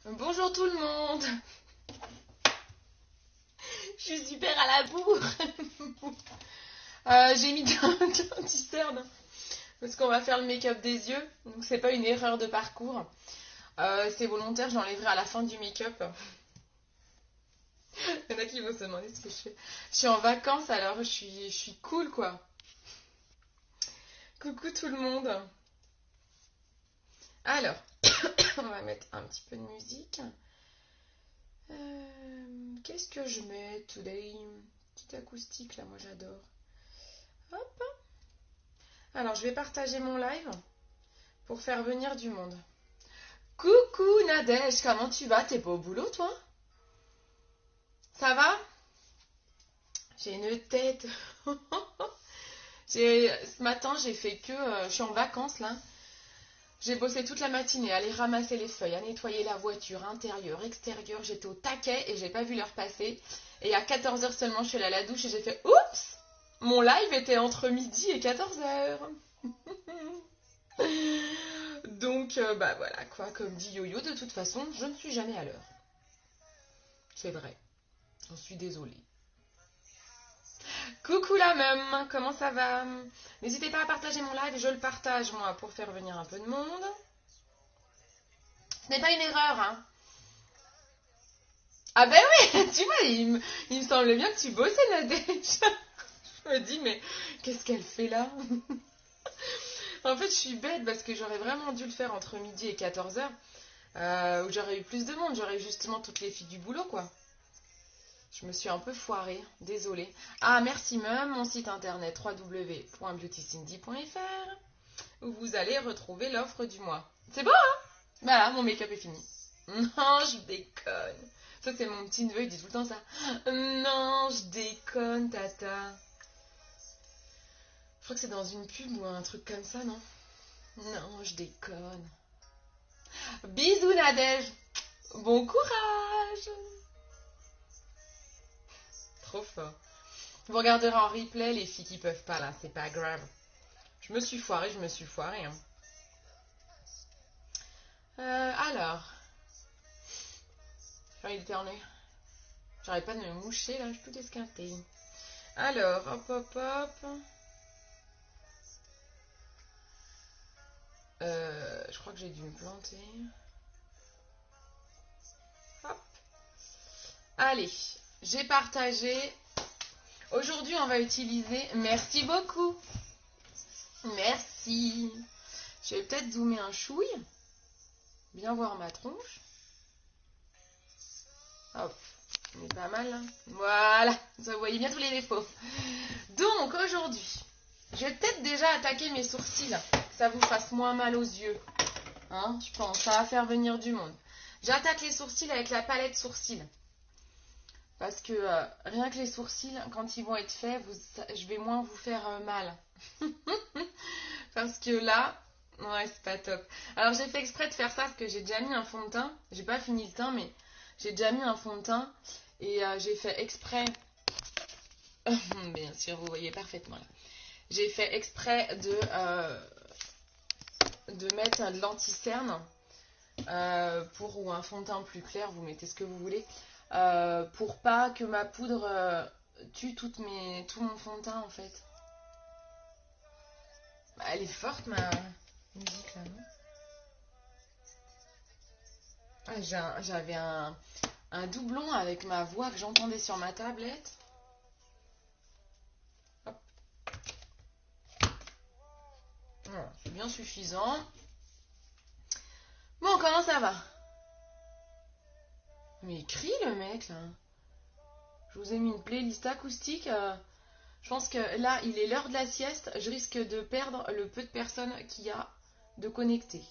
Bonjour tout le monde. Je suis super à la bourre. J'ai mis un t-shirt parce qu'on va faire le make-up des yeux. Donc c'est pas une erreur de parcours. C'est volontaire, j'enlèverai à la fin du make-up. Il y en a qui vont se demander ce que je fais. Je suis en vacances alors je suis cool quoi. Coucou tout le monde. Alors, on va mettre un petit peu de musique. Qu'est-ce que je mets today? Petite acoustique là, moi j'adore. Hop. Alors je vais partager mon live pour faire venir du monde. Coucou Nadège, comment tu vas? T'es pas au boulot toi? Ça va? J'ai une tête. Ce matin j'ai fait que... je suis en vacances là. J'ai bossé toute la matinée à aller ramasser les feuilles, à nettoyer la voiture, intérieure, extérieure. J'étais au taquet et j'ai pas vu l'heure passer. Et à 14h seulement, je suis allée à la douche et j'ai fait oups! Mon live était entre midi et 14h. Donc, bah voilà quoi, comme dit Yo-Yo, de toute façon, je ne suis jamais à l'heure. C'est vrai. J'en suis désolée. Coucou la même, comment ça va? N'hésitez pas à partager mon live, je le partage moi pour faire venir un peu de monde. Ce n'est pas une erreur, hein. Ah ben oui, tu vois, il me semblait bien que tu bossais Nadège. Je me dis, mais qu'est-ce qu'elle fait là? En fait, je suis bête parce que j'aurais vraiment dû le faire entre midi et 14h, où j'aurais eu plus de monde, j'aurais eu justement toutes les filles du boulot, quoi. Je me suis un peu foirée, désolée. Ah, merci même, mon site internet www.beautycindy.fr où vous allez retrouver l'offre du mois. C'est bon, hein? Voilà, mon make-up est fini. Non, je déconne. Ça, c'est mon petit neveu, il dit tout le temps ça. Non, je déconne, tata. Je crois que c'est dans une pub ou un truc comme ça, non? Non, je déconne. Bisous, Nadège. Bon courage. Trop fort. Vous regarderez en replay les filles qui peuvent pas, là, c'est pas grave. Je me suis foirée, hein. Alors, j'ai envie d'éternuer. J'arrête pas de me moucher, là, je peux t'esquinter. Alors, hop, hop, hop. Je crois que j'ai dû me planter. Hop. Allez, j'ai partagé. Aujourd'hui, on va utiliser... Merci beaucoup. Merci. Je vais peut-être zoomer un chouille. Bien voir ma tronche. Hop. On est pas mal, hein. Voilà. Vous voyez bien tous les défauts. Donc, aujourd'hui, je vais peut-être déjà attaquer mes sourcils. Que ça vous fasse moins mal aux yeux. Hein, je pense. Ça va faire venir du monde. J'attaque les sourcils avec la palette sourcils. Parce que rien que les sourcils, quand ils vont être faits, je vais moins vous faire mal. Parce que là, ouais, c'est pas top. Alors j'ai fait exprès de faire ça parce que j'ai déjà mis un fond de teint. J'ai pas fini le teint, mais j'ai déjà mis un fond de teint. Et j'ai fait exprès... Bien sûr, vous voyez parfaitement là. J'ai fait exprès de mettre de l'anti-cerne. Ou un fond de teint plus clair, vous mettez ce que vous voulez. Pour pas que ma poudre tue tout mon fond de teint en fait. Bah, elle est forte ma musique là, non? Ah, j'avais un doublon avec ma voix que j'entendais sur ma tablette. Hop. Voilà, c'est bien suffisant. Bon, comment ça va? Mais il crie le mec là. Je vous ai mis une playlist acoustique. Je pense que là, il est l'heure de la sieste. Je risque de perdre le peu de personnes qu'il y a de connectés.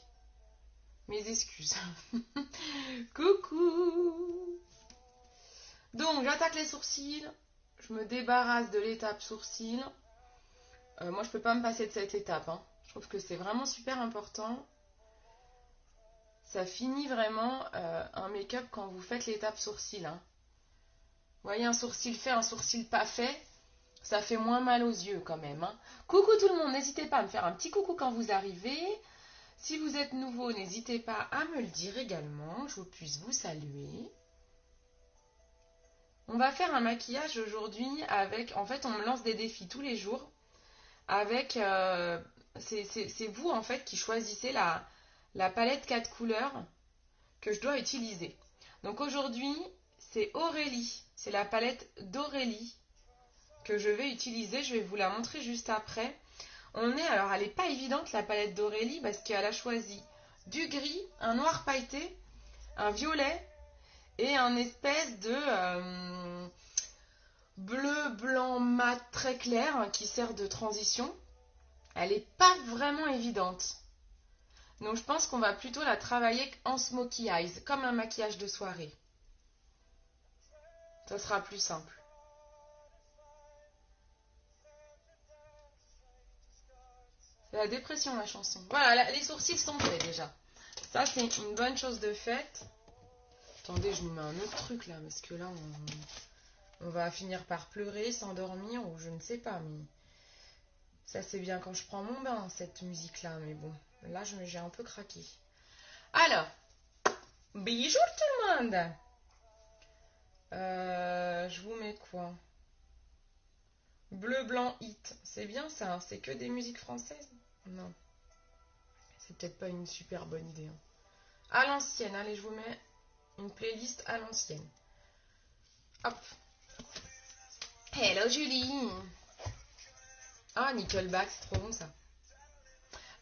Mes excuses. Coucou. Donc, j'attaque les sourcils. Je me débarrasse de l'étape sourcils. Moi, je peux pas me passer de cette étape, hein. Je trouve que c'est vraiment super important. Ça finit vraiment un make-up quand vous faites l'étape sourcils, hein. Vous voyez, un sourcil fait, un sourcil pas fait, ça fait moins mal aux yeux quand même, hein. Coucou tout le monde, n'hésitez pas à me faire un petit coucou quand vous arrivez. Si vous êtes nouveau, n'hésitez pas à me le dire également, que je puisse vous saluer. On va faire un maquillage aujourd'hui avec... En fait, on me lance des défis tous les jours. Avec... c'est vous, en fait, qui choisissez la palette 4 couleurs que je dois utiliser. Donc aujourd'hui, c'est Aurélie. C'est la palette d'Aurélie que je vais utiliser. Je vais vous la montrer juste après. Alors elle n'est pas évidente la palette d'Aurélie parce qu'elle a choisi du gris, un noir pailleté, un violet et un espèce de bleu, blanc, mat très clair qui sert de transition. Elle n'est pas vraiment évidente. Donc je pense qu'on va plutôt la travailler en smoky eyes, comme un maquillage de soirée. Ça sera plus simple. C'est la dépression, la chanson. Voilà, les sourcils sont faits déjà. Ça, c'est une bonne chose de faite. Attendez, je nous mets un autre truc là, parce que là, on va finir par pleurer, s'endormir, ou je ne sais pas. Mais ça, c'est bien quand je prends mon bain, cette musique-là. Mais bon, là, j'ai un peu craqué. Alors, bonjour tout le monde. Je vous mets quoi? Bleu, blanc, hit. C'est bien ça, hein. C'est que des musiques françaises? Non. C'est peut-être pas une super bonne idée. Hein. À l'ancienne, allez, je vous mets une playlist à l'ancienne. Hop. Hello Julie. Ah, Nickelback, c'est trop bon ça.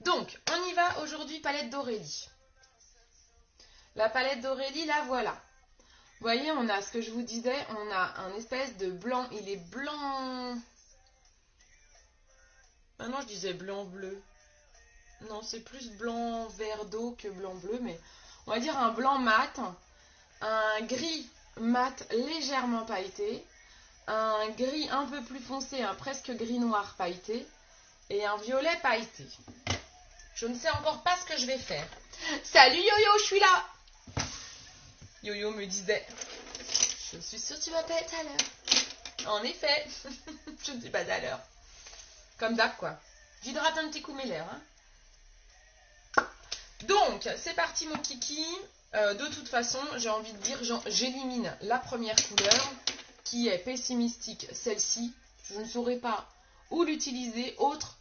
Donc, on y va aujourd'hui, palette d'Aurélie. La palette d'Aurélie, la voilà. Vous voyez, on a ce que je vous disais, on a un espèce de blanc. Il est blanc... Maintenant, je disais blanc-bleu. Non, c'est plus blanc vert d'eau que blanc-bleu, mais on va dire un blanc mat, un gris mat légèrement pailleté, un gris un peu plus foncé, un presque gris noir pailleté, et un violet pailleté. Je ne sais encore pas ce que je vais faire. Salut Yo-Yo, je suis là. Yo-Yo me disait, je suis sûre que tu vas pas être à l'heure. En effet, je ne suis pas à l'heure. Comme d'hab quoi. J'hydrate un petit coup mes lèvres. Hein. Donc, c'est parti mon kiki. De toute façon, j'ai envie de dire, j'élimine la première couleur qui est pessimistique, celle-ci. Je ne saurais pas où l'utiliser autre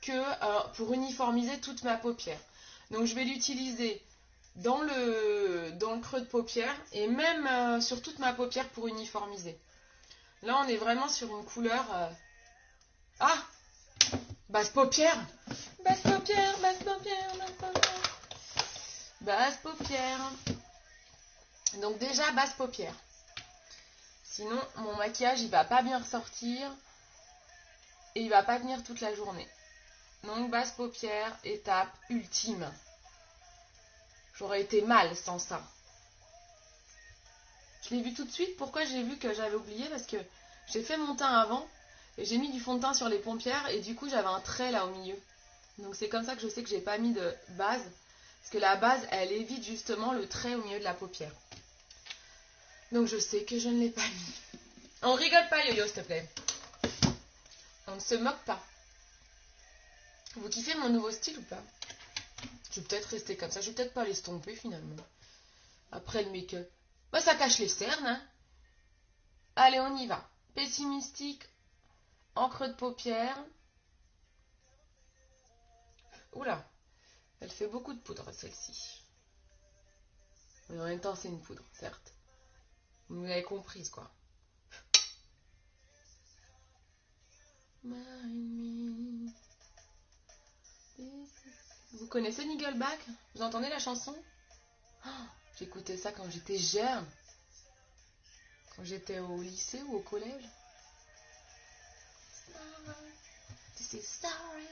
que pour uniformiser toute ma paupière. Donc, je vais l'utiliser dans le creux de paupière et même sur toute ma paupière pour uniformiser. Là, on est vraiment sur une couleur... Ah! Basse paupière! Basse paupière, basse paupière, basse paupière. Basse paupière. Donc déjà, basse paupière. Sinon, mon maquillage, il va pas bien ressortir. Et il va pas tenir toute la journée. Donc, basse paupière, étape ultime. J'aurais été mal sans ça. Je l'ai vu tout de suite. Pourquoi j'ai vu que j'avais oublié? Parce que j'ai fait mon teint avant. Et j'ai mis du fond de teint sur les paupières. Et du coup, j'avais un trait là au milieu. Donc, c'est comme ça que je sais que j'ai pas mis de base. Parce que la base, elle évite justement le trait au milieu de la paupière. Donc, je sais que je ne l'ai pas mis. On rigole pas, Yo-Yo, s'il te plaît. On ne se moque pas. Vous kiffez mon nouveau style ou pas? Je vais peut-être rester comme ça. Je vais peut-être pas l'estomper finalement. Après le make-up. Bah, ça cache les cernes, hein. Allez, on y va. Pessimistique. En creux de paupière. Oula. Elle fait beaucoup de poudre, celle-ci. Mais en même temps, c'est une poudre, certes. Vous l'avez comprise, quoi. Vous connaissez Nickelback? Vous entendez la chanson? Oh, j'écoutais ça quand j'étais jeune. Quand j'étais au lycée ou au collège. This is story.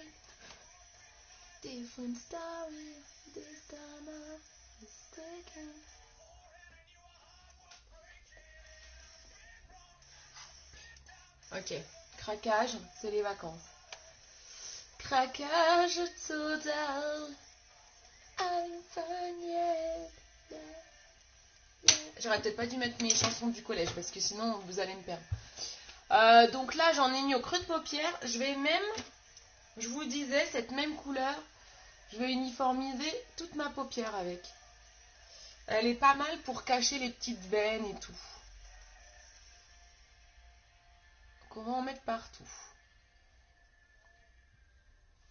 Different story. This time I'm mistaken. Ok. Craquage, c'est les vacances. Craquage total. J'aurais peut-être pas dû mettre mes chansons du collège parce que sinon vous allez me perdre. Donc là j'en ai mis au creux de paupière. Je vais même, je vous disais, cette même couleur Je vais uniformiser toute ma paupière avec. Elle est pas mal pour cacher les petites veines et tout. Donc on va en mettre partout.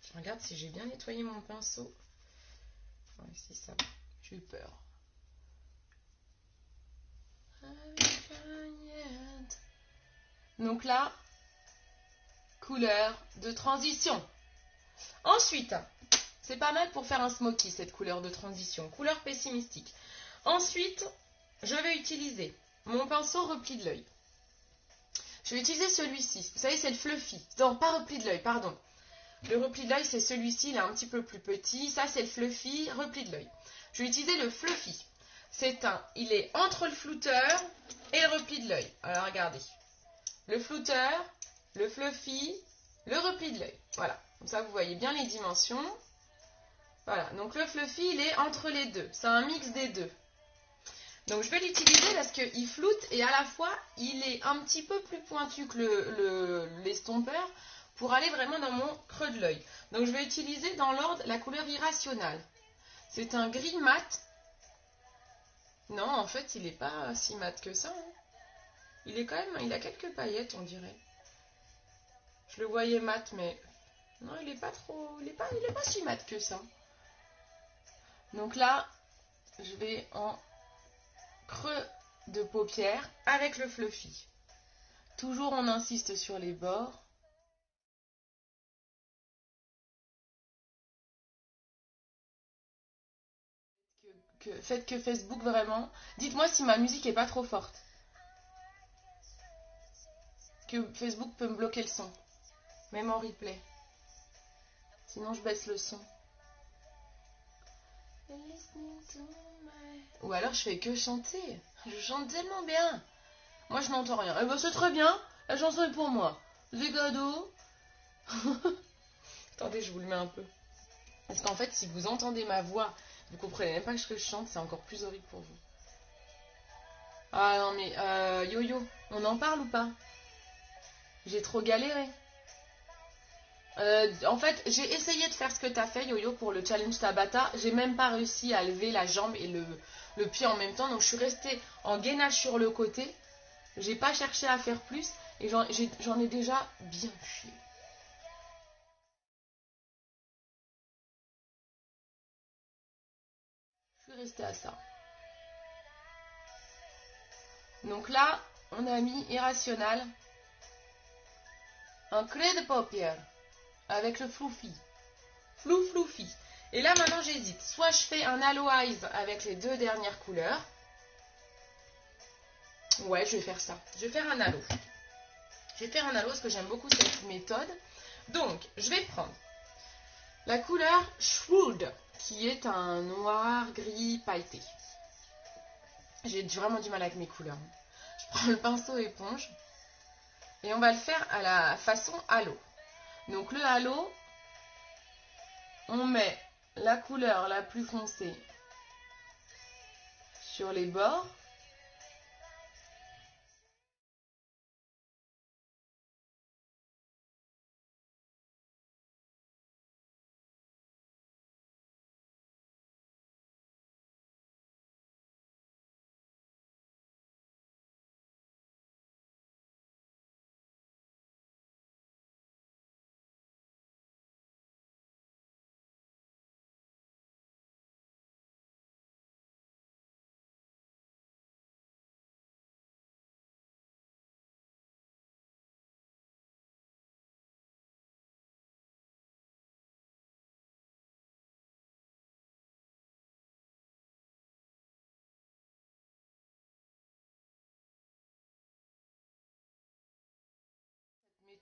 Je regarde si j'ai bien nettoyé mon pinceau. Ouais, si ça va. J'ai eu peur. Donc là, couleur de transition. Ensuite, c'est pas mal pour faire un smoky, cette couleur de transition. Couleur pessimistique. Ensuite, je vais utiliser mon pinceau repli de l'œil. Je vais utiliser celui-ci. Vous savez, c'est le fluffy. Non, pas repli de l'œil, pardon. Le repli de l'œil, c'est celui-ci, il est un petit peu plus petit. Ça, c'est le fluffy, repli de l'œil. Je vais utiliser le fluffy. Il est entre le flouteur et le repli de l'œil. Alors, regardez. Le flouteur, le fluffy, le repli de l'œil. Voilà. Comme ça, vous voyez bien les dimensions. Voilà. Donc, le fluffy, il est entre les deux. C'est un mix des deux. Donc, je vais l'utiliser parce qu'il floute et à la fois, il est un petit peu plus pointu que l'estompeur pour aller vraiment dans mon creux de l'œil. Donc, je vais utiliser dans l'ordre la couleur irrationnelle. C'est un gris mat. Non, en fait, il n'est pas si mat que ça. Hein. Il a quelques paillettes, on dirait. Je le voyais mat, mais non, il n'est pas trop, il est pas si mat que ça. Donc là, je vais en creux de paupière avec le fluffy. Toujours, on insiste sur les bords. Faites que Facebook vraiment. Dites-moi si ma musique est pas trop forte. Que Facebook peut me bloquer le son. Même en replay. Sinon, je baisse le son. Ou alors, je fais que chanter. Je chante tellement bien. Moi, je n'entends rien. Eh ben, c'est très bien. La chanson est pour moi. C'est cadeau. Attendez, je vous le mets un peu. Parce qu'en fait, si vous entendez ma voix, vous comprenez même pas ce que je chante, c'est encore plus horrible pour vous. Ah non, mais Yo-Yo, on en parle ou pas? J'ai trop galéré. En fait, j'ai essayé de faire ce que tu as fait, Yo-Yo, pour le challenge Tabata. J'ai même pas réussi à lever la jambe et le pied en même temps. Donc, je suis restée en gainage sur le côté. J'ai pas cherché à faire plus. Et j'en ai déjà bien chié. Je suis restée à ça. Donc là, on a mis irrationnel. Un creux de paupière. Avec le fluffy. Fluffy. Et là, maintenant, j'hésite. Soit je fais un halo eyes avec les deux dernières couleurs. Ouais, je vais faire ça. Je vais faire un halo. Je vais faire un halo parce que j'aime beaucoup cette méthode. Donc, je vais prendre la couleur Shrewd, qui est un noir gris pailleté. J'ai vraiment du mal avec mes couleurs. Je prends le pinceau éponge et on va le faire à la façon halo. Donc, le halo, on met la couleur la plus foncée sur les bords.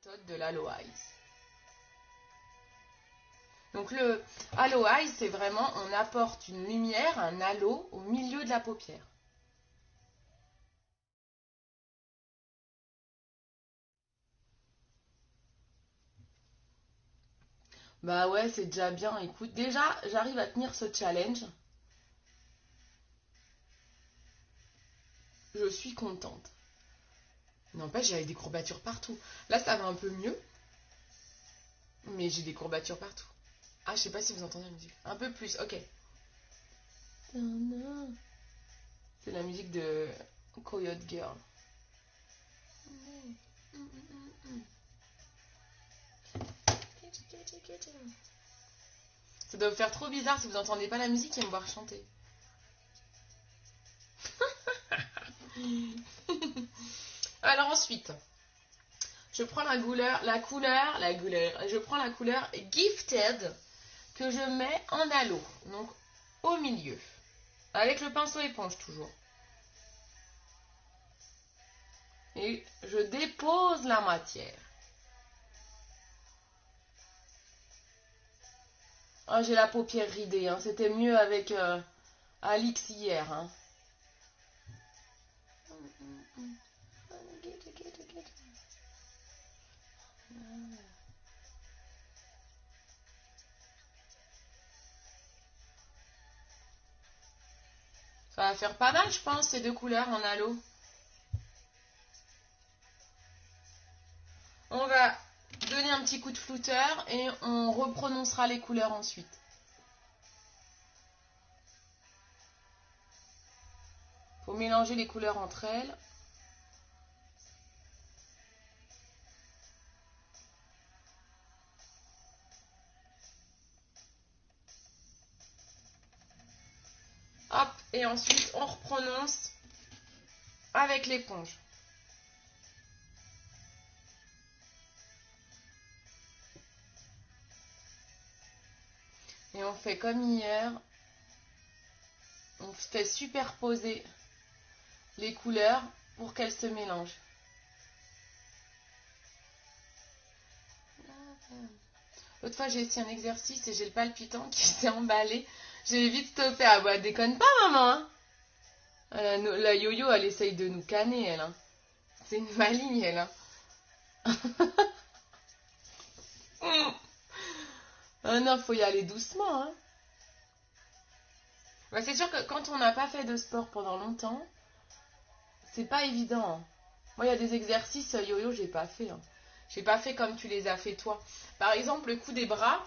Méthode de l'Halo Eyes. Donc le Halo Eyes, c'est vraiment, on apporte une lumière, un halo au milieu de la paupière. Bah ouais, c'est déjà bien. Écoute, déjà, j'arrive à tenir ce challenge. Je suis contente. N'empêche, j'avais des courbatures partout. Là, ça va un peu mieux. Mais j'ai des courbatures partout. Ah, je sais pas si vous entendez la musique. Un peu plus, ok. C'est la musique de Coyote Girl. Ça doit vous faire trop bizarre si vous entendez pas la musique et me voir chanter. Alors ensuite, je prends je prends la couleur Gifted que je mets en halo, donc au milieu, avec le pinceau éponge toujours. Et je dépose la matière. Ah, j'ai la paupière ridée, hein. C'était mieux avec Alix hier. Hein. Ça va faire pas mal, je pense, ces deux couleurs en halo. On va donner un petit coup de flouteur et on reprononcera les couleurs ensuite. Faut mélanger les couleurs entre elles. Hop, et ensuite on reprononce avec l'éponge. Et on fait comme hier. On fait superposer les couleurs pour qu'elles se mélangent. L'autre fois, j'ai essayé un exercice et j'ai le palpitant qui s'est emballé. J'ai vite stoppé. Ah bah, déconne pas, maman. Hein. La yo-yo, elle essaye de nous canner, elle. Hein. C'est une maligne, elle. Hein. Ah non, faut y aller doucement. Hein. Bah, c'est sûr que quand on n'a pas fait de sport pendant longtemps, c'est pas évident. Hein. Moi, il y a des exercices yo-yo, j'ai pas fait. Hein. J'ai pas fait comme tu les as fait toi. Par exemple, le coup des bras,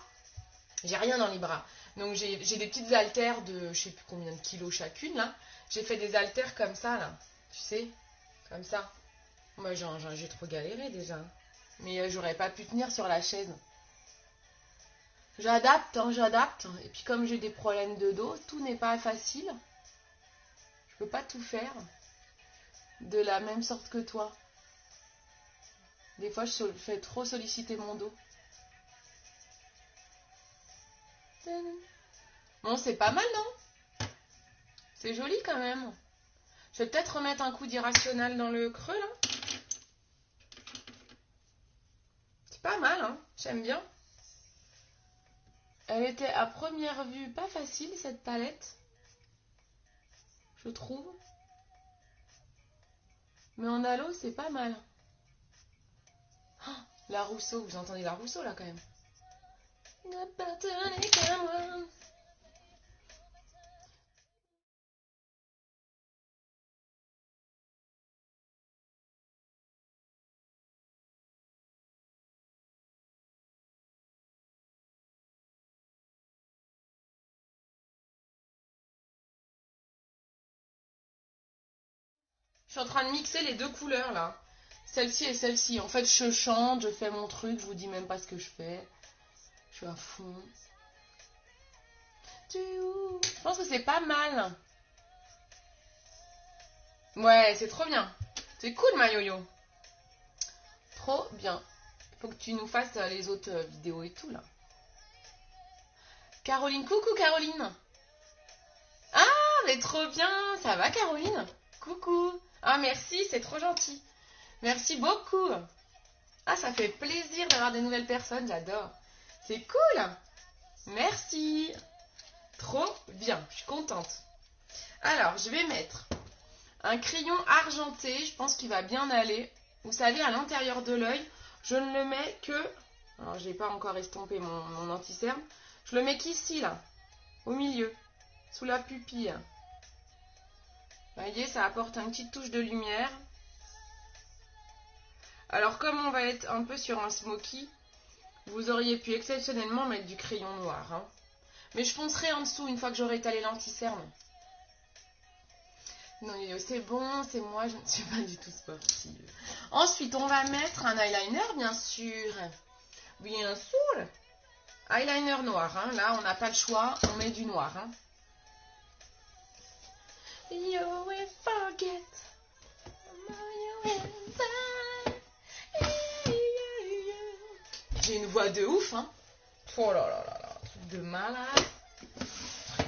j'ai rien dans les bras. Donc j'ai des petites haltères de je sais plus combien de kilos chacune là. J'ai fait des haltères comme ça là. Tu sais, comme ça. Moi j'ai trop galéré déjà. Mais j'aurais pas pu tenir sur la chaise. J'adapte, hein, j'adapte. Et puis comme j'ai des problèmes de dos, tout n'est pas facile. Je peux pas tout faire de la même sorte que toi. Des fois je fais trop solliciter mon dos. Bon, c'est pas mal, non? C'est joli quand même. Je vais peut-être remettre un coup d'irrationnel dans le creux, là. C'est pas mal, hein? J'aime bien. Elle était à première vue pas facile, cette palette. Je trouve. Mais en halo, c'est pas mal. Oh, la Rousseau, vous entendez la Rousseau, là, quand même. Je suis en train de mixer les deux couleurs, là. Celle-ci et celle-ci. En fait, je chante, je fais mon truc, je vous dis même pas ce que je fais. Je suis à fond. Je pense que c'est pas mal. Ouais, c'est trop bien. C'est cool, ma yo-yo. Trop bien. Faut que tu nous fasses les autres vidéos et tout, là. Caroline, coucou Caroline. Ah, mais trop bien. Ça va, Caroline? Coucou. Ah, merci, c'est trop gentil. Merci beaucoup. Ah, ça fait plaisir d'avoir des nouvelles personnes, j'adore. C'est cool. Merci. Trop bien, je suis contente. Alors, je vais mettre un crayon argenté, je pense qu'il va bien aller. Vous savez, à l'intérieur de l'œil, je ne le mets que... Alors, j'ai pas encore estompé mon anti-cerne. Je le mets qu'ici, là, au milieu, sous la pupille. Vous voyez, ça apporte une petite touche de lumière. Alors, comme on va être un peu sur un smoky, Vous auriez pu exceptionnellement mettre du crayon noir. Hein. Mais je foncerai en dessous une fois que j'aurai étalé l'anti-cerne. Non, c'est bon, c'est moi, je ne suis pas du tout sportive. Ensuite, on va mettre un eyeliner, bien sûr. Bien sûr. Eyeliner noir, hein. Là, on n'a pas le choix, on met du noir. Hein. You will forget. J'ai une voix de ouf, hein. Oh là là là là, truc de malade.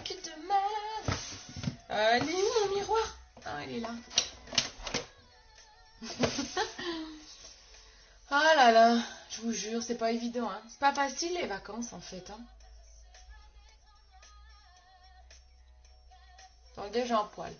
Truc de malade. Il est où mon miroir? Ah, il est là. Ah là là, je vous jure, c'est pas évident, hein. C'est pas facile les vacances en fait, hein. Donc déjà un poil.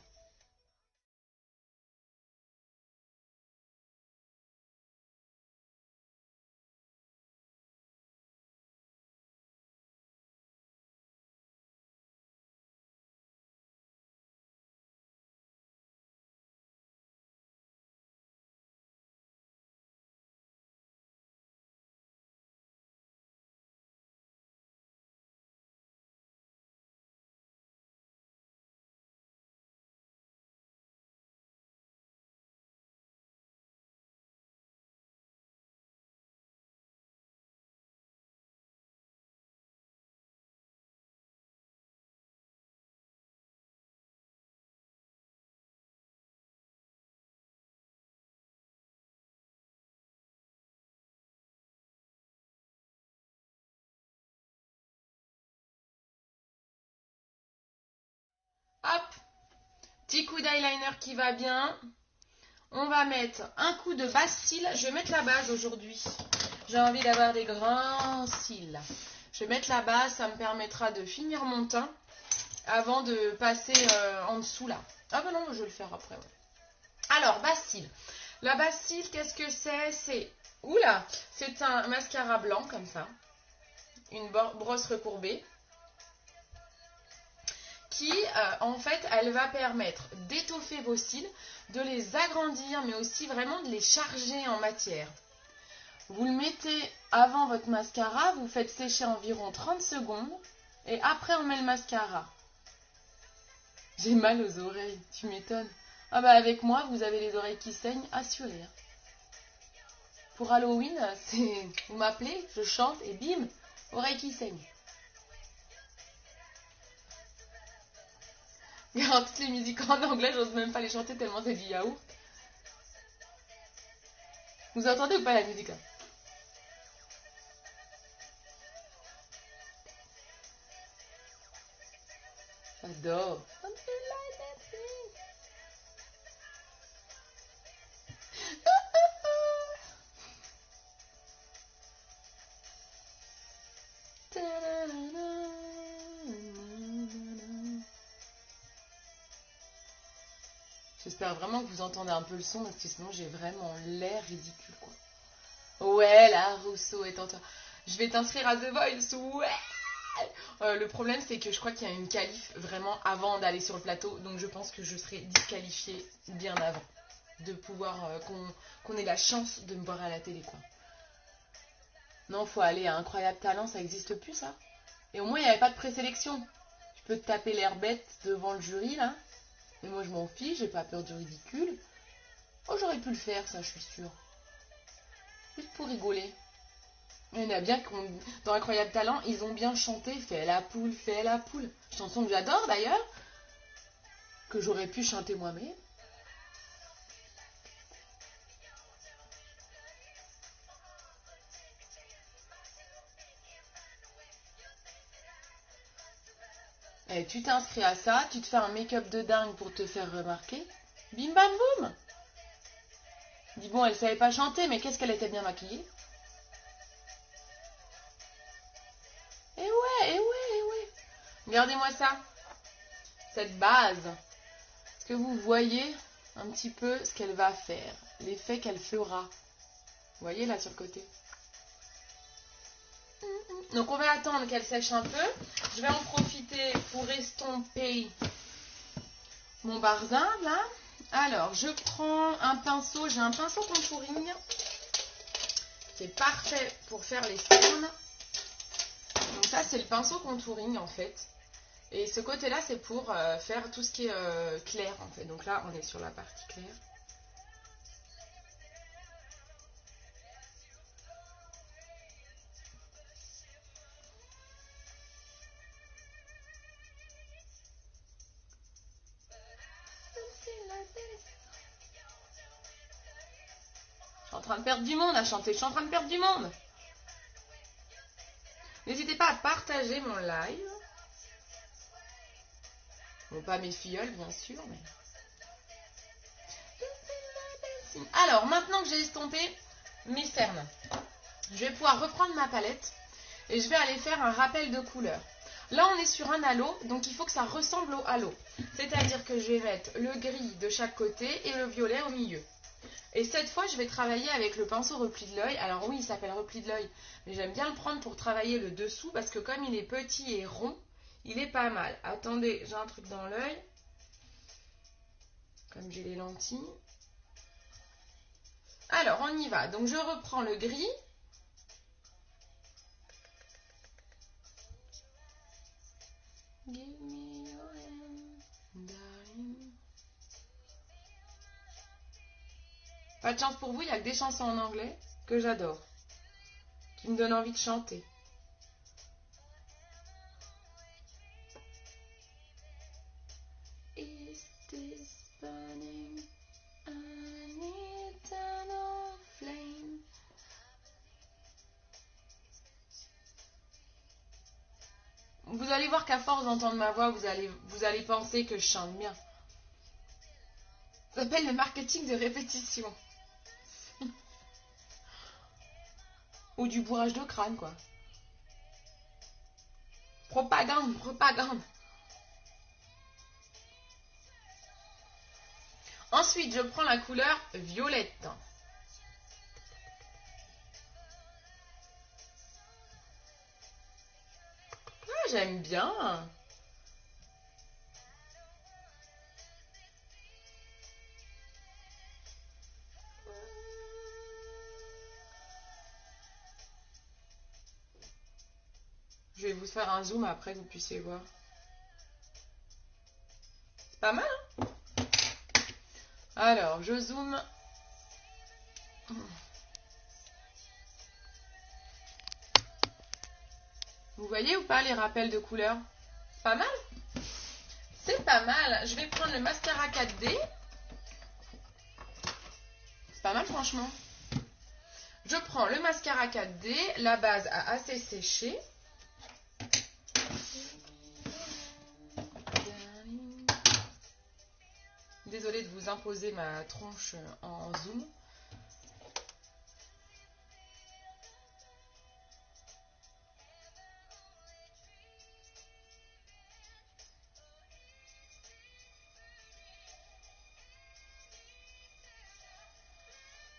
Hop, petit coup d'eyeliner qui va bien. On va mettre un coup de base cils. Je vais mettre la base aujourd'hui. J'ai envie d'avoir des grands cils. Je vais mettre la base, ça me permettra de finir mon teint avant de passer en dessous là. Ah ben non, je vais le faire après. Ouais. Alors, base cils. La base cils, qu'est-ce que c'est? Oula, c'est un mascara blanc comme ça. Une brosse recourbée. Qui, en fait, elle va permettre d'étoffer vos cils, de les agrandir, mais aussi vraiment de les charger en matière. Vous le mettez avant votre mascara, vous faites sécher environ 30 secondes, et après on met le mascara. J'ai mal aux oreilles, tu m'étonnes. Ah bah avec moi, vous avez les oreilles qui saignent, assuré. Pour Halloween, c'est vous m'appelez, je chante, et bim, oreilles qui saignent. Regarde, toutes les musiques en anglais, j'ose même pas les chanter tellement c'est du yaourt. Vous entendez ou pas la musique là? J'adore. J'espère vraiment que vous entendez un peu le son parce que sinon j'ai vraiment l'air ridicule quoi. Ouais, là, Rousseau est en toi. Je vais t'inscrire à The Voice, ouais. Le problème c'est que je crois qu'il y a une qualif vraiment avant d'aller sur le plateau, donc je pense que je serai disqualifiée bien avant de pouvoir qu'on ait la chance de me voir à la télé quoi. Non, faut aller à Incroyable Talent, ça existe plus ça. Et au moins il n'y avait pas de présélection. Tu peux te taper l'air bête devant le jury là. Et moi je m'en fiche, j'ai pas peur du ridicule. Oh, j'aurais pu le faire, ça, je suis sûre. Juste pour rigoler. Il y en a bien dans Incroyable Talent, ils ont bien chanté Fais la poule, fais la poule. Chanson que j'adore d'ailleurs, que j'aurais pu chanter moi-même. Et tu t'inscris à ça, tu te fais un make-up de dingue pour te faire remarquer. Bim bam boum. Dis bon, elle savait pas chanter, mais qu'est-ce qu'elle était bien maquillée. Eh ouais, eh ouais, eh ouais. Regardez-moi ça. Cette base. Est-ce que vous voyez un petit peu ce qu'elle va faire? L'effet qu'elle fera. Vous voyez là sur le côté? Donc on va attendre qu'elle sèche un peu. Je vais en profiter pour estomper mon barzin là. Alors je prends un pinceau, j'ai un pinceau contouring qui est parfait pour faire les cernes. Donc ça, c'est le pinceau contouring en fait. Et ce côté-là, c'est pour faire tout ce qui est clair en fait. Donc là, on est sur la partie claire. Je suis en train de perdre du monde à chanter. Je suis en train de perdre du monde. N'hésitez pas à partager mon live. Bon, pas mes filleuls, bien sûr, mais... Alors, maintenant que j'ai estompé mes cernes, je vais pouvoir reprendre ma palette et je vais aller faire un rappel de couleurs. Là, on est sur un halo, donc il faut que ça ressemble au halo. C'est-à-dire que je vais mettre le gris de chaque côté et le violet au milieu. Et cette fois, je vais travailler avec le pinceau repli de l'œil. Alors oui, il s'appelle repli de l'œil, mais j'aime bien le prendre pour travailler le dessous parce que comme il est petit et rond, il est pas mal. Attendez, j'ai un truc dans l'œil. Comme j'ai les lentilles. Alors, on y va. Donc, je reprends le gris. Give me your hand, darling. Pas de chance pour vous, il n'y a que des chansons en anglais que j'adore, qui me donnent envie de chanter. Is this burning an eternal flame? Vous allez voir qu'à force d'entendre ma voix, vous allez penser que je chante bien. Ça s'appelle le marketing de répétition. Ou du bourrage de crâne, quoi. Propagande, propagande. Ensuite, je prends la couleur violette. Ah, j'aime bien. Je vais vous faire un zoom après que vous puissiez voir. C'est pas mal, hein? Alors, je zoome. Vous voyez ou pas les rappels de couleurs? Pas mal? C'est pas mal. Je vais prendre le mascara 4D. C'est pas mal, franchement. Je prends le mascara 4D. La base a assez séché. Désolée de vous imposer ma tronche en zoom.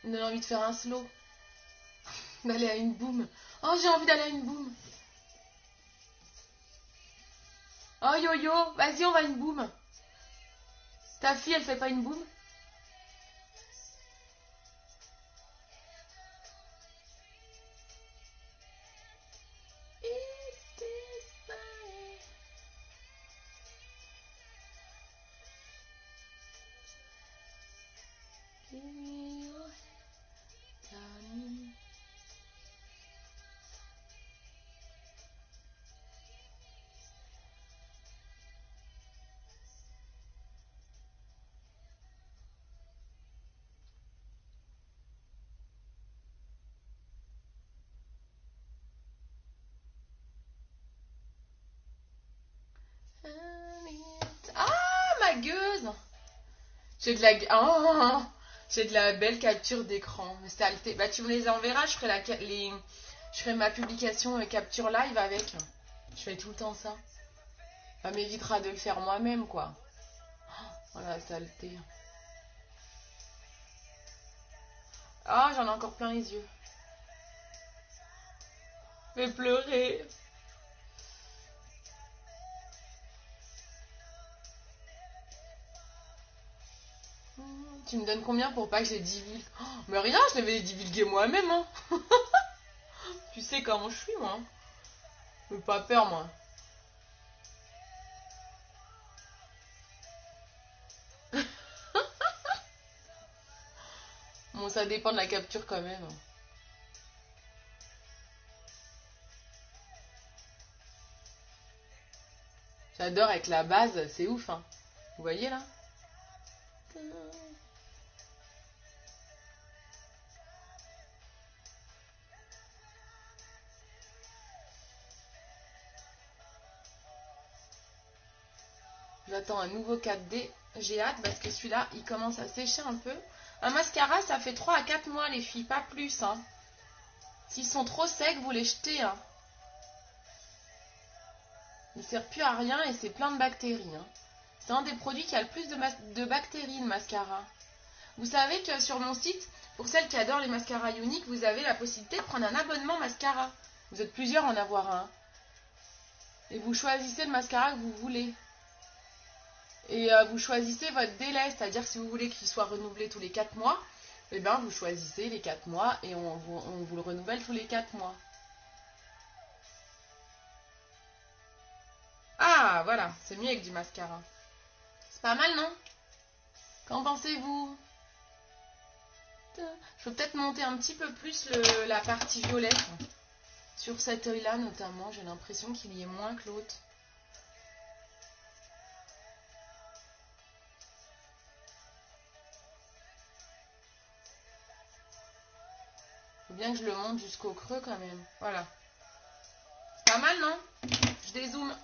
Il me donne envie de faire un slow. D'aller à une boum. Oh, j'ai envie d'aller à une boum. Oh, yo-yo, vas-y, on va à une boum. Ta fille, elle fait pas une boum? Ah, ma gueuse! J'ai de la... Oh, j'ai de la belle capture d'écran. Saleté. Bah, tu me les enverras, je ferai, je ferai ma publication capture live avec. Je fais tout le temps ça. Ça m'évitera de le faire moi-même, quoi. Oh, la saleté. Ah, j'en ai encore plein les yeux. Je vais pleurer. Tu me donnes combien pour pas que je les divulgue? Oh, mais rien, je les vais divulguer moi-même. Hein. Tu sais comment je suis, moi. J'ai pas peur, moi. Bon, ça dépend de la capture quand même. J'adore avec la base, c'est ouf. Hein. Vous voyez là? J'attends un nouveau 4D. J'ai hâte parce que celui-là, il commence à sécher un peu. Un mascara, ça fait 3 à 4 mois, les filles, pas plus. Hein. S'ils sont trop secs, vous les jetez. Hein. Il ne sert plus à rien et c'est plein de bactéries. Hein. C'est un des produits qui a le plus de bactéries, le mascara. Vous savez que sur mon site, pour celles qui adorent les mascaras uniques, vous avez la possibilité de prendre un abonnement mascara. Vous êtes plusieurs à en avoir un. Et vous choisissez le mascara que vous voulez. Et vous choisissez votre délai, c'est-à-dire si vous voulez qu'il soit renouvelé tous les 4 mois, eh bien vous choisissez les 4 mois et on vous le renouvelle tous les 4 mois. Ah, voilà, c'est mieux avec du mascara. C'est pas mal, non? Qu'en pensez-vous? Je peux peut-être monter un petit peu plus la partie violette. Sur cet œil-là, notamment, j'ai l'impression qu'il y est moins que l'autre. Faut bien que je le monte jusqu'au creux quand même. Voilà. C'est pas mal, non? Je dézoome.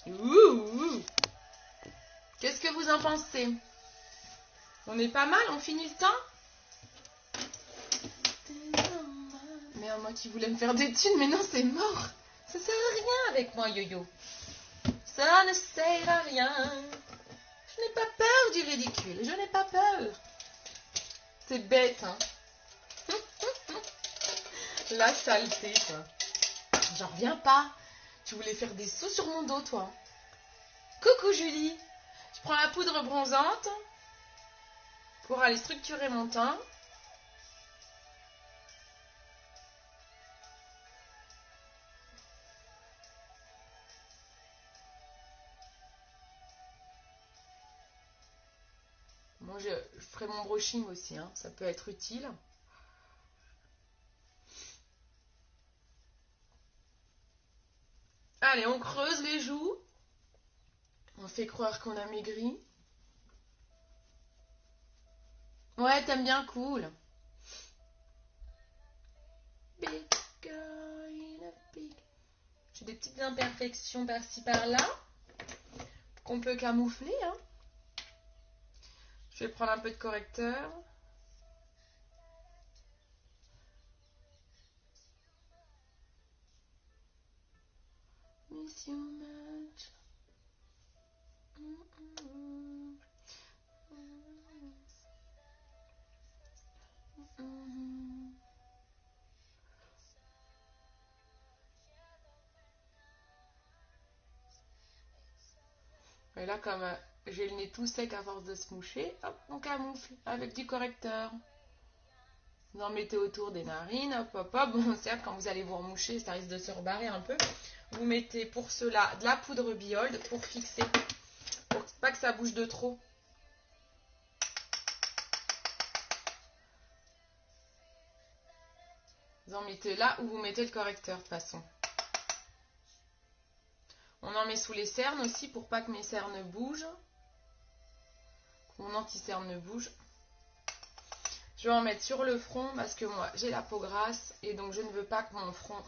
Ouh. Qu'est-ce que vous en pensez? On est pas mal, on finit le temps? Merde, moi qui voulais me faire des thunes, mais non, c'est mort. Ça sert à rien avec moi, yo-yo. Ça ne sert à rien. Je n'ai pas peur du ridicule. Je n'ai pas peur. C'est bête, hein. La saleté, quoi. J'en reviens pas. Tu voulais faire des sous sur mon dos, toi. Coucou, Julie. Je prends la poudre bronzante pour aller structurer mon teint. Moi, je ferai mon brushing aussi, hein. Ça peut être utile. Allez, on creuse les joues. On fait croire qu'on a maigri. Ouais, t'aimes bien, cool. Big girl in a big... J'ai des petites imperfections par-ci par-là qu'on peut camoufler. Hein. Je vais prendre un peu de correcteur. Miss you much. Et là, comme j'ai le nez tout sec à force de se moucher, hop, on camoufle avec du correcteur. Vous en mettez autour des narines, hop, hop, hop. Bon, certes, quand vous allez vous remoucher, ça risque de se rebarrer un peu. Vous mettez pour cela de la poudre Biold pour fixer, pour pas que ça bouge de trop. Vous en mettez là où vous mettez le correcteur, de toute façon. On en met sous les cernes aussi pour pas que mes cernes bougent. Que mon anti-cerne ne bouge. Je vais en mettre sur le front parce que moi j'ai la peau grasse et donc je ne veux pas que mon front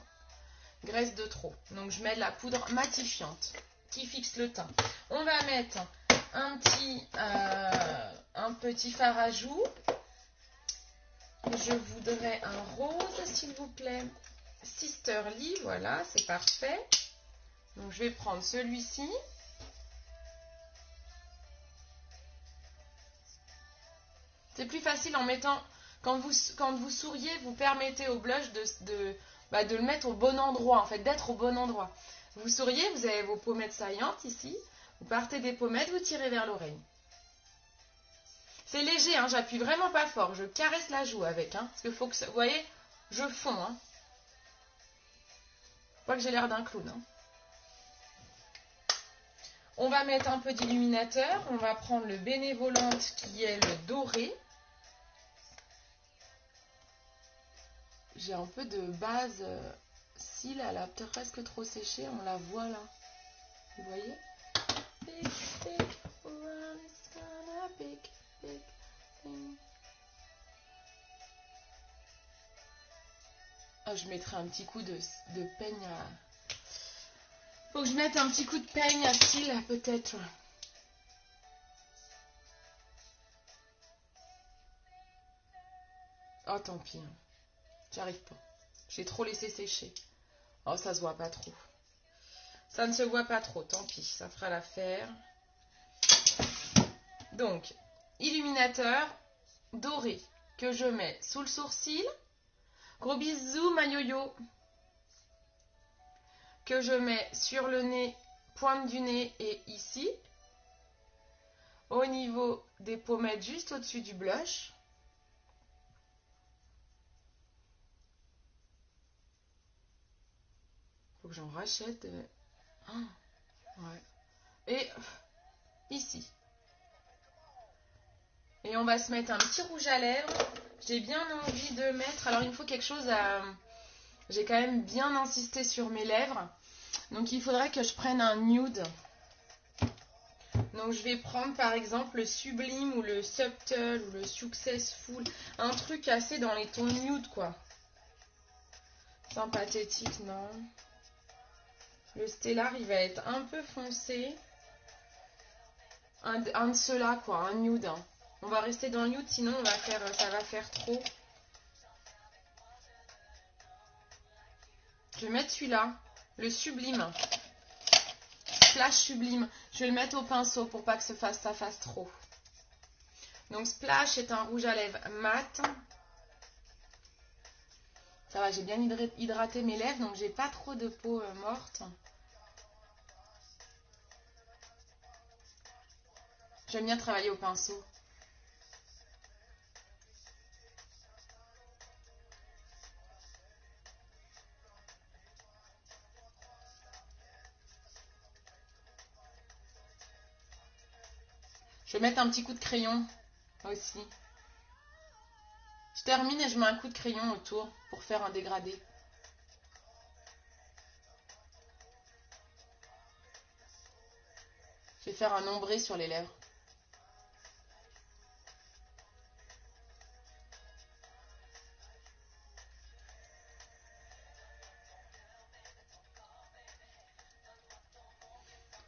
graisse de trop. Donc je mets de la poudre matifiante qui fixe le teint. On va mettre un petit fard à joues. Je voudrais un rose s'il vous plaît. Sisterly, voilà, c'est parfait. Donc je vais prendre celui-ci. C'est plus facile en mettant, quand vous souriez, vous permettez au blush de le mettre au bon endroit, en fait, d'être au bon endroit. Vous souriez, vous avez vos pommettes saillantes ici, Vous partez des pommettes, vous tirez vers l'oreille. C'est léger, hein, j'appuie vraiment pas fort. Je caresse la joue avec. Hein, parce que faut que ça, vous voyez, je fonds. Hein. Pas que j'ai l'air d'un clown. Hein. On va mettre un peu d'illuminateur. On va prendre le Bénévolente qui est le doré. J'ai un peu de base cils, elle a peut-être presque trop séché. On la voit là. Vous voyez? Big, big, one is gonna big, big thing. Oh, je mettrai un petit coup de peigne à... Faut que je mette un petit coup de peigne à cils, peut-être. Oh, tant pis. Hein. J'arrive pas. J'ai trop laissé sécher. Oh, ça se voit pas trop. Ça ne se voit pas trop, tant pis. Ça fera l'affaire. Donc, illuminateur doré que je mets sous le sourcil. Gros bisous, ma yo-yo. Que je mets sur le nez, pointe du nez et ici. Au niveau des pommettes, juste au-dessus du blush. Faut que j'en rachète. Oh, ouais. Et ici. Et on va se mettre un petit rouge à lèvres. J'ai bien envie de mettre... Alors, il me faut quelque chose à... J'ai quand même bien insisté sur mes lèvres. Donc, il faudrait que je prenne un nude. Donc, je vais prendre, par exemple, le Sublime ou le Subtle ou le Successful. Un truc assez dans les tons nude, quoi. Sympathétique, non. Le Stellar, il va être un peu foncé. Un de ceux-là, quoi. Un nude. Hein. On va rester dans le nude, sinon ça va faire trop. Je vais mettre celui-là, le Sublime. Splash Sublime. Je vais le mettre au pinceau pour pas que ça fasse trop. Donc Splash est un rouge à lèvres mat. Ça va, j'ai bien hydraté mes lèvres, donc j'ai pas trop de peau morte. J'aime bien travailler au pinceau. Je vais mettre un petit coup de crayon aussi. Je termine et je mets un coup de crayon autour pour faire un dégradé. Je vais faire un ombré sur les lèvres.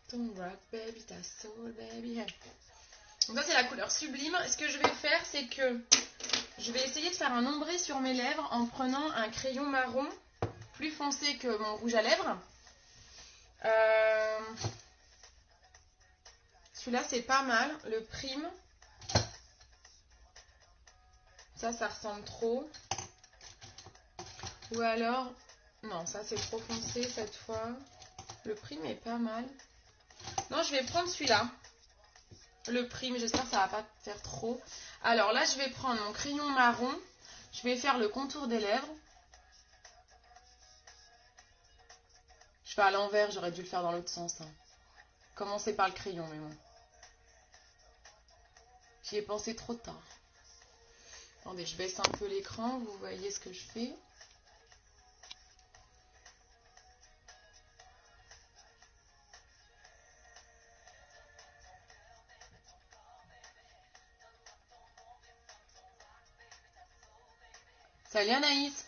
Ton rock baby, ta soul baby. Donc ça c'est la couleur Sublime. Et ce que je vais faire, c'est que je vais essayer de faire un ombré sur mes lèvres en prenant un crayon marron plus foncé que mon rouge à lèvres. Celui-là c'est pas mal, le Prime. Ça ressemble trop. Ou alors, non, ça c'est trop foncé cette fois. Le Prime est pas mal. Non, je vais prendre celui-là. Le Prime, j'espère que ça va pas faire trop. Alors là, je vais prendre mon crayon marron. Je vais faire le contour des lèvres. Je fais à l'envers, j'aurais dû le faire dans l'autre sens. Hein. Commencer par le crayon, mais bon. J'y ai pensé trop tard. Attendez, je baisse un peu l'écran, vous voyez ce que je fais. Salut Anaïs.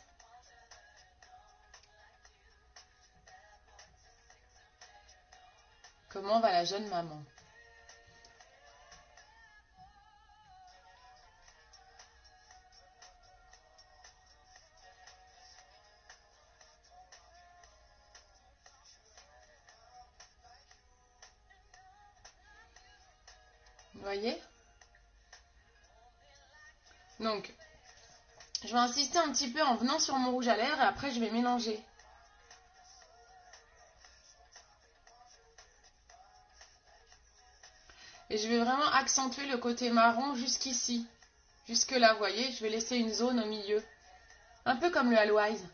Comment va la jeune maman? Vous voyez? Donc, je vais insister un petit peu en venant sur mon rouge à lèvres et après je vais mélanger. Et je vais vraiment accentuer le côté marron jusqu'ici. Jusque là, vous voyez, je vais laisser une zone au milieu. Un peu comme le Aloise.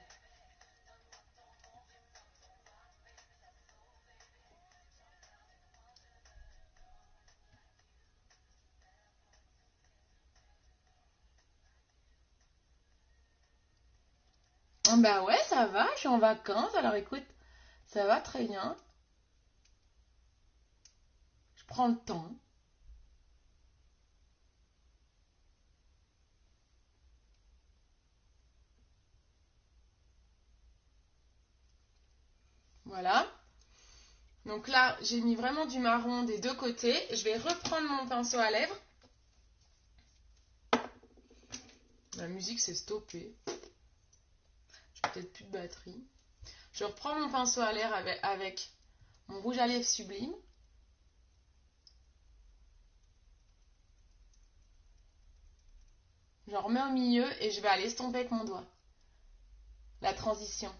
Bah ouais, ça va, je suis en vacances, alors écoute, ça va très bien. Je prends le temps. Voilà. Donc là, j'ai mis vraiment du marron des deux côtés. Je vais reprendre mon pinceau à lèvres. La musique s'est stoppée. J'ai peut-être plus de batterie. Je reprends mon pinceau à lèvres avec mon rouge à lèvres sublime. J'en remets au milieu et je vais aller estomper avec mon doigt. La transition.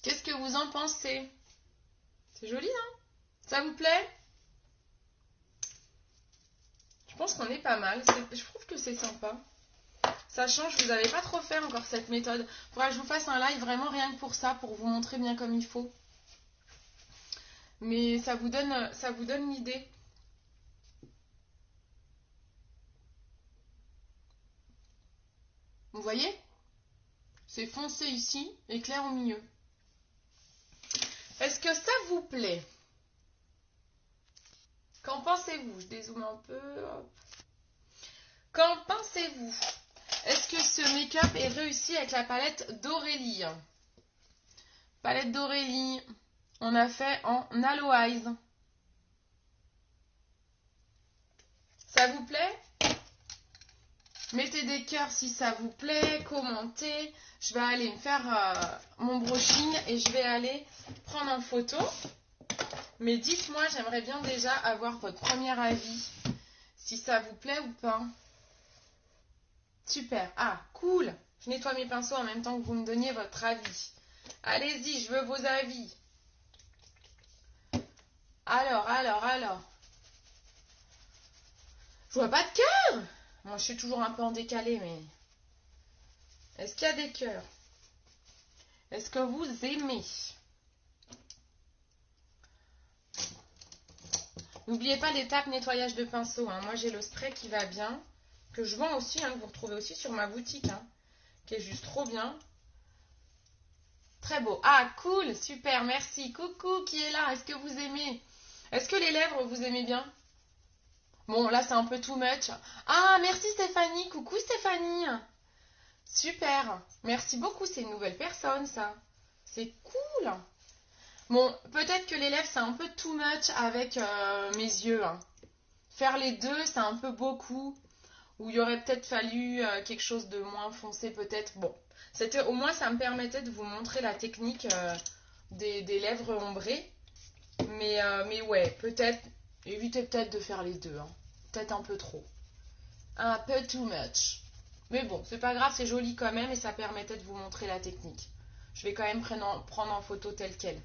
Qu'est-ce que vous en pensez? C'est joli, hein? Ça vous plaît? Je pense qu'on est pas mal. Je trouve que c'est sympa. Ça change, vous n'avez pas trop fait encore cette méthode. Il faudra que je vous fasse un live vraiment rien que pour ça, pour vous montrer bien comme il faut. Mais ça vous donne l'idée. Vous voyez? C'est foncé ici et clair au milieu. Est-ce que ça vous plaît? Qu'en pensez-vous? Je dézoome un peu. Hop. Qu'en pensez-vous? Est-ce que ce make-up est réussi avec la palette d'Aurélie? Palette d'Aurélie, on a fait en Aloise. Ça vous plaît? Mettez des cœurs si ça vous plaît, commentez. Je vais aller me faire mon brushing et je vais aller prendre en photo. Mais dites-moi, j'aimerais bien déjà avoir votre premier avis. Si ça vous plaît ou pas. Super. Ah, cool. Je nettoie mes pinceaux en même temps que vous me donniez votre avis. Allez-y, je veux vos avis. Alors. Je vois pas de cœur. Moi, je suis toujours un peu en décalé, mais... Est-ce qu'il y a des cœurs? Est-ce que vous aimez? N'oubliez pas l'étape nettoyage de pinceau. Hein. Moi, j'ai le spray qui va bien, que je vends aussi, hein, que vous retrouvez aussi sur ma boutique, hein, qui est juste trop bien. Très beau. Ah, cool, super, merci. Coucou, qui est là? Est-ce que vous aimez? Est-ce que les lèvres, vous aimez bien? Bon, là, c'est un peu too much. Ah, merci Stéphanie. Coucou Stéphanie. Super. Merci beaucoup, c'est une nouvelle personne, ça. C'est cool. Bon, peut-être que les lèvres, c'est un peu too much avec mes yeux. Hein. Faire les deux, c'est un peu beaucoup. Ou il y aurait peut-être fallu quelque chose de moins foncé, peut-être. Bon, c'était au moins, ça me permettait de vous montrer la technique des lèvres ombrées. Mais ouais, peut-être, évitez peut-être de faire les deux. Hein. Peut-être un peu trop. Un peu too much. Mais bon, c'est pas grave, c'est joli quand même et ça permettait de vous montrer la technique. Je vais quand même prendre en photo telle quelle.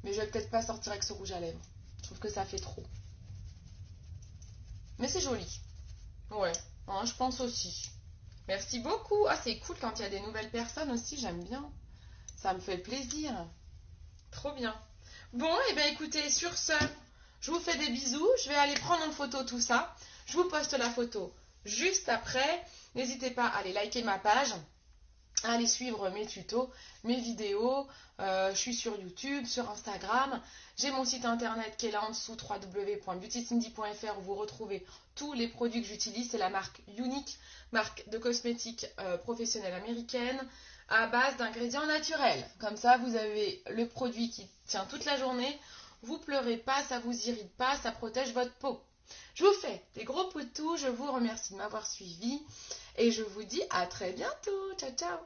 Mais je vais peut-être pas sortir avec ce rouge à lèvres. Je trouve que ça fait trop. Mais c'est joli. Ouais, hein, je pense aussi. Merci beaucoup. Ah, c'est cool quand il y a des nouvelles personnes aussi, j'aime bien. Ça me fait plaisir. Trop bien. Bon, et bien écoutez, sur ce, je vous fais des bisous. Je vais aller prendre en photo tout ça. Je vous poste la photo juste après. N'hésitez pas à aller liker ma page, à aller suivre mes tutos, mes vidéos. Je suis sur YouTube, sur Instagram. J'ai mon site internet qui est là en dessous, www.beautycindy.fr, où vous retrouvez tous les produits que j'utilise. C'est la marque Unique, marque de cosmétiques professionnelle américaine, à base d'ingrédients naturels. Comme ça, vous avez le produit qui tient toute la journée. Vous pleurez pas, ça vous irrite pas, ça protège votre peau. Je vous fais des gros poutous, je vous remercie de m'avoir suivi et je vous dis à très bientôt. Ciao, ciao.